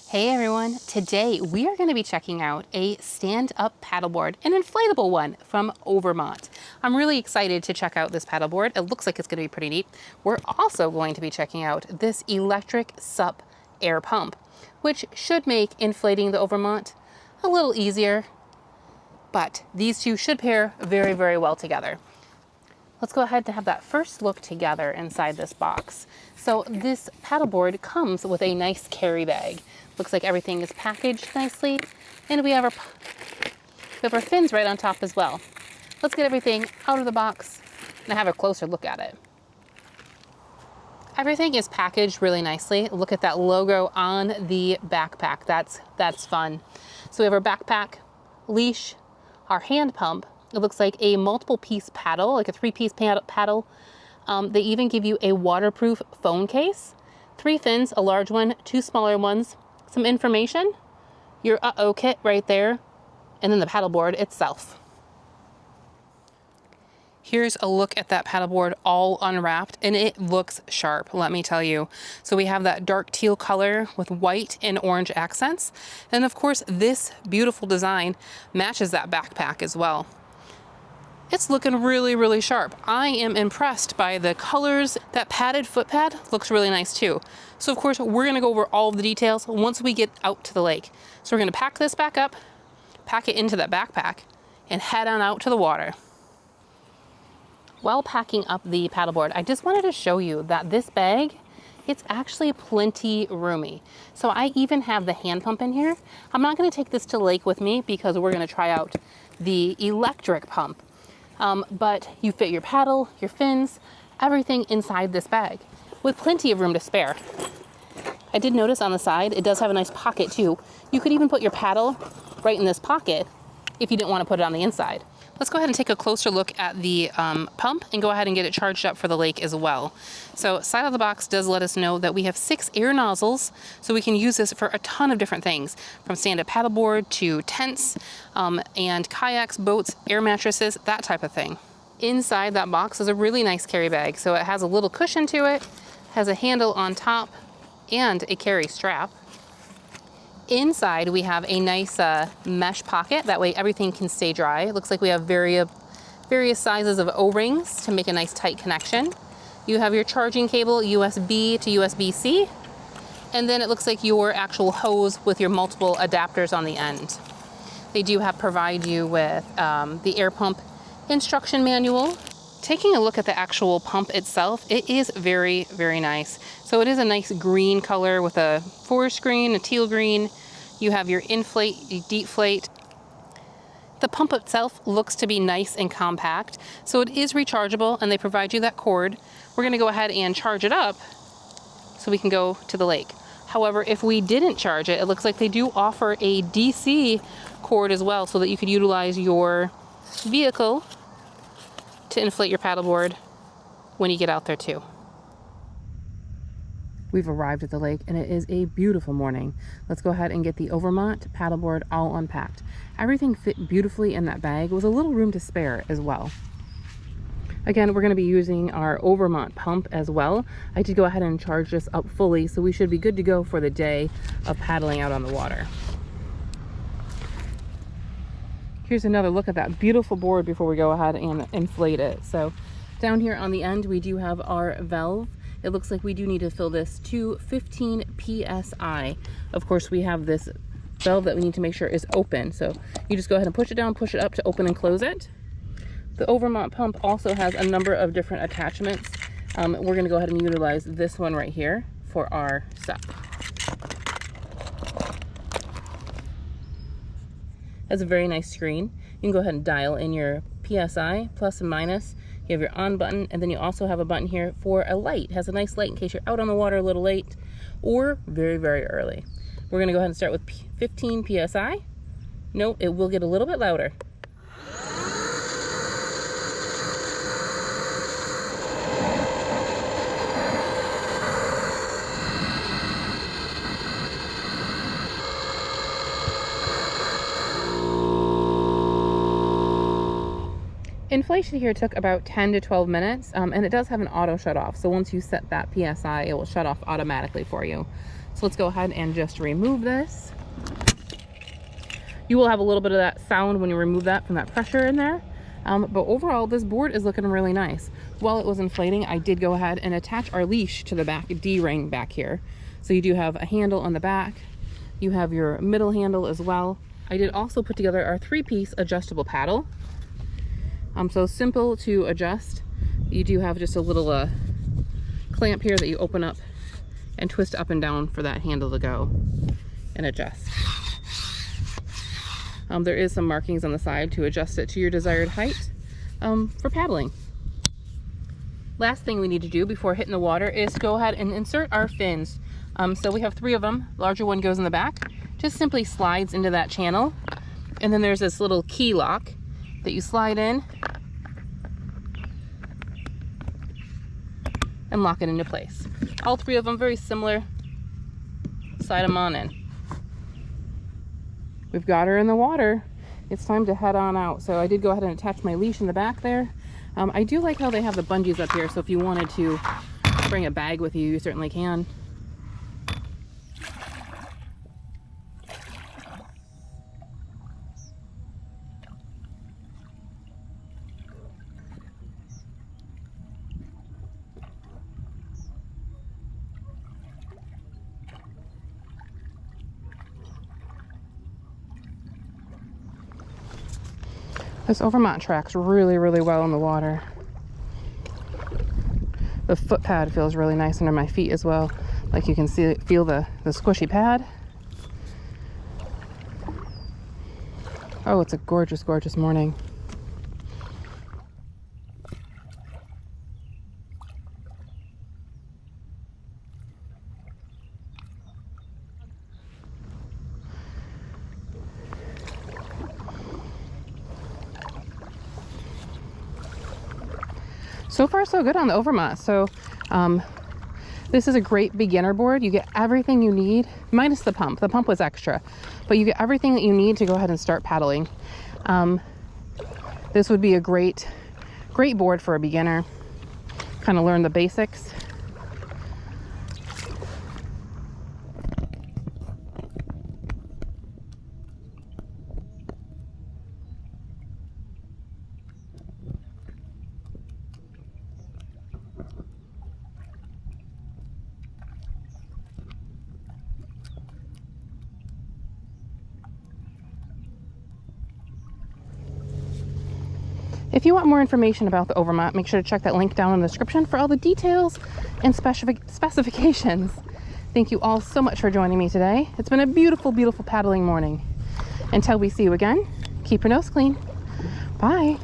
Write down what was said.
Hey everyone, today we are going to be checking out a stand-up paddleboard, an inflatable one from Overmont. I'm really excited to check out this paddleboard. It looks like it's going to be pretty neat. We're also going to be checking out this electric SUP air pump, which should make inflating the Overmont a little easier, but these two should pair very, very well together. Let's go ahead and have that first look together inside this box. So this paddleboard comes with a nice carry bag. Looks like everything is packaged nicely, and we have our fins right on top as well. Let's get everything out of the box and have a closer look at it. Everything is packaged really nicely. Look at that logo on the backpack. That's fun. So we have our backpack, leash, our hand pump. It looks like a multiple piece paddle, like a 3-piece paddle. They even give you a waterproof phone case, 3 fins, a large one, 2 smaller ones, some information, your uh-oh kit right there, and then the paddleboard itself. Here's a look at that paddleboard all unwrapped, and it looks sharp, let me tell you. So we have that dark teal color with white and orange accents. And of course, this beautiful design matches that backpack as well. It's looking really, really sharp. I am impressed by the colors. That padded foot pad looks really nice too. So of course, we're gonna go over all of the details once we get out to the lake. So we're gonna pack this back up, pack it into that backpack, and head on out to the water. While packing up the paddleboard, I just wanted to show you that this bag, it's actually plenty roomy. So I even have the hand pump in here. I'm not gonna take this to the lake with me because we're gonna try out the electric pump. But you fit your paddle, your fins, everything inside this bag with plenty of room to spare. I did notice on the side, it does have a nice pocket too. You could even put your paddle right in this pocket if you didn't want to put it on the inside. Let's go ahead and take a closer look at the pump and go ahead and get it charged up for the lake as well. So side of the box does let us know that we have 6 air nozzles, so we can use this for a ton of different things, from stand-up paddleboard to tents and kayaks, boats, air mattresses, that type of thing. Inside that box is a really nice carry bag. So it has a little cushion to it, has a handle on top, and a carry strap. Inside, we have a nice mesh pocket. That way everything can stay dry. It looks like we have various sizes of O-rings to make a nice tight connection. You have your charging cable, USB to USB-C. And then it looks like your actual hose with your multiple adapters on the end. They do provide you with the air pump instruction manual. Taking a look at the actual pump itself, it is very, very nice. So it is a nice green color with a forest green, a teal green. You have your inflate, deflate. The pump itself looks to be nice and compact. So it is rechargeable and they provide you that cord. We're gonna go ahead and charge it up so we can go to the lake. However, if we didn't charge it, it looks like they do offer a DC cord as well so that you could utilize your vehicle to inflate your paddleboard when you get out there too. We've arrived at the lake and it is a beautiful morning. Let's go ahead and get the Overmont paddleboard all unpacked. Everything fit beautifully in that bag with a little room to spare as well. Again, we're going to be using our Overmont pump as well. I did go ahead and charge this up fully, so we should be good to go for the day of paddling out on the water. Here's another look at that beautiful board before we go ahead and inflate it. So down here on the end, we do have our valve. It looks like we do need to fill this to 15 PSI. Of course, we have this valve that we need to make sure is open. So you just go ahead and push it down, push it up to open and close it. The Overmont pump also has a number of different attachments. We're gonna go ahead and utilize this one right here for our SUP. Has a very nice screen. You can go ahead and dial in your PSI, plus and minus. You have your on button, and then you also have a button here for a light. It has a nice light in case you're out on the water a little late or very, very early. We're gonna go ahead and start with 15 PSI. Note, it will get a little bit louder. Inflation here took about 10 to 12 minutes, and it does have an auto shut off. So once you set that PSI, it will shut off automatically for you. So let's go ahead and just remove this. You will have a little bit of that sound when you remove that from that pressure in there. But overall, this board is looking really nice. While it was inflating, I did go ahead and attach our leash to the back D-ring back here. So you do have a handle on the back. You have your middle handle as well. I did also put together our 3-piece adjustable paddle. So simple to adjust. You do have just a little clamp here that you open up and twist up and down for that handle to go and adjust. There is some markings on the side to adjust it to your desired height for paddling. Last thing we need to do before hitting the water is go ahead and insert our fins. So we have 3 of them. The larger one goes in the back, just simply slides into that channel. And then there's this little key lock that you slide in and lock it into place. All 3 of them very similar. Slide them on in. We've got her in the water. It's time to head on out. So I did go ahead and attach my leash in the back there. I do like how they have the bungees up here, so if you wanted to bring a bag with you, you certainly can. This Overmont tracks really, really well in the water. The foot pad feels really nice under my feet as well. Like you can feel the squishy pad. Oh, it's a gorgeous, gorgeous morning. So far so good on the Overmont. So this is a great beginner board. You get everything you need, minus the pump. The pump was extra, but you get everything that you need to go ahead and start paddling. This would be a great board for a beginner. Kind of learn the basics. If you want more information about the Overmont, make sure to check that link down in the description for all the details and specifications. Thank you all so much for joining me today. It's been a beautiful, beautiful paddling morning. Until we see you again, keep your nose clean. Bye.